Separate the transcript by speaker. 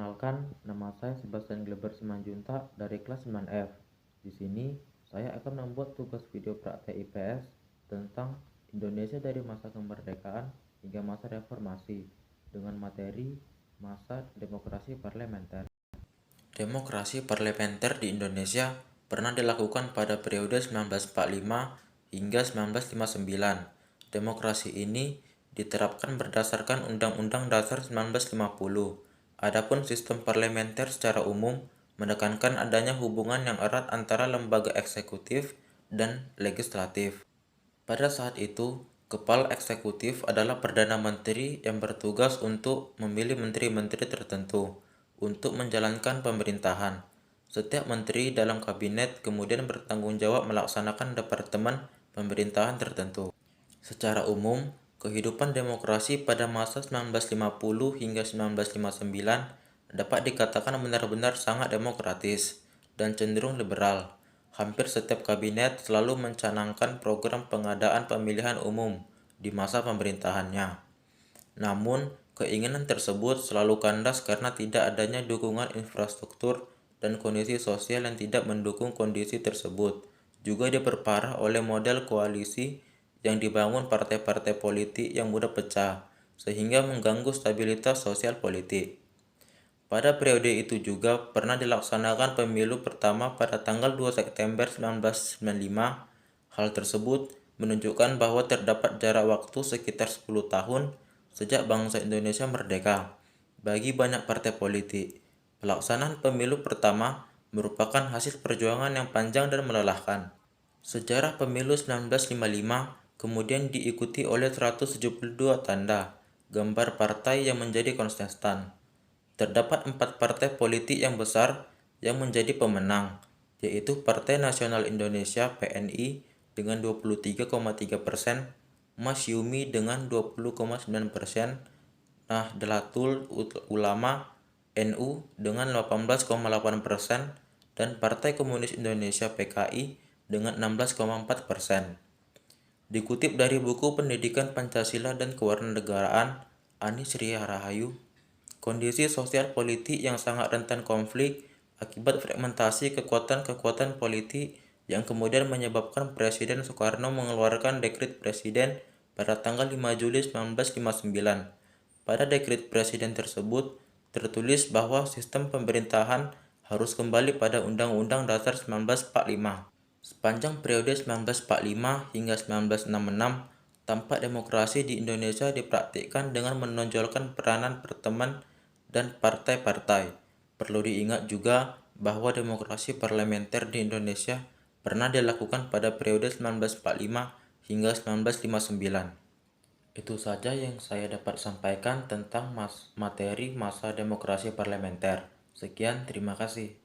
Speaker 1: Perkenalkan, nama saya Sebastian Gilbert Simanjuntak dari kelas 9F. Di sini, saya akan membuat tugas video praktek IPS tentang Indonesia dari masa kemerdekaan hingga masa reformasi dengan materi masa demokrasi parlementer. Demokrasi parlementer di Indonesia pernah dilakukan pada periode 1945 hingga 1959. Demokrasi ini diterapkan berdasarkan Undang-Undang Dasar 1950. Adapun sistem parlementer secara umum menekankan adanya hubungan yang erat antara lembaga eksekutif dan legislatif. Pada saat itu, kepala eksekutif adalah Perdana Menteri yang bertugas untuk memilih menteri-menteri tertentu untuk menjalankan pemerintahan. Setiap menteri dalam kabinet kemudian bertanggung jawab melaksanakan departemen pemerintahan tertentu. Secara umum, kehidupan demokrasi pada masa 1950 hingga 1959 dapat dikatakan benar-benar sangat demokratis dan cenderung liberal. Hampir setiap kabinet selalu mencanangkan program pengadaan pemilihan umum di masa pemerintahannya. Namun, keinginan tersebut selalu kandas karena tidak adanya dukungan infrastruktur dan kondisi sosial yang tidak mendukung kondisi tersebut. Juga diperparah oleh model koalisi yang dibangun partai-partai politik yang mudah pecah, sehingga mengganggu stabilitas sosial politik. Pada periode itu juga pernah dilaksanakan pemilu pertama pada tanggal 2 September 1995. Hal tersebut menunjukkan bahwa terdapat jarak waktu sekitar 10 tahun sejak bangsa Indonesia merdeka. Bagi banyak partai politik, pelaksanaan pemilu pertama merupakan hasil perjuangan yang panjang dan melelahkan. Sejarah pemilu 1955 kemudian diikuti oleh 172 tanda gambar partai yang menjadi kontestan. Terdapat 4 partai politik yang besar yang menjadi pemenang, yaitu Partai Nasional Indonesia (PNI) dengan 23,3%, Masyumi dengan 20,9%, Nahdlatul Ulama (NU) dengan 18,8%, dan Partai Komunis Indonesia (PKI) dengan 16,4%. Dikutip dari buku Pendidikan Pancasila dan Kewarganegaraan Ani Sri Rahayu, kondisi sosial politik yang sangat rentan konflik akibat fragmentasi kekuatan-kekuatan politik yang kemudian menyebabkan Presiden Soekarno mengeluarkan dekret presiden pada tanggal 5 Juli 1959. Pada dekret presiden tersebut tertulis bahwa sistem pemerintahan harus kembali pada Undang-Undang Dasar 1945. Sepanjang periode 1945 hingga 1966, tampak demokrasi di Indonesia dipraktikkan dengan menonjolkan peranan pertemuan dan partai-partai. Perlu diingat juga bahwa demokrasi parlementer di Indonesia pernah dilakukan pada periode 1945 hingga 1959. Itu saja yang saya dapat sampaikan tentang materi masa demokrasi parlementer. Sekian, terima kasih.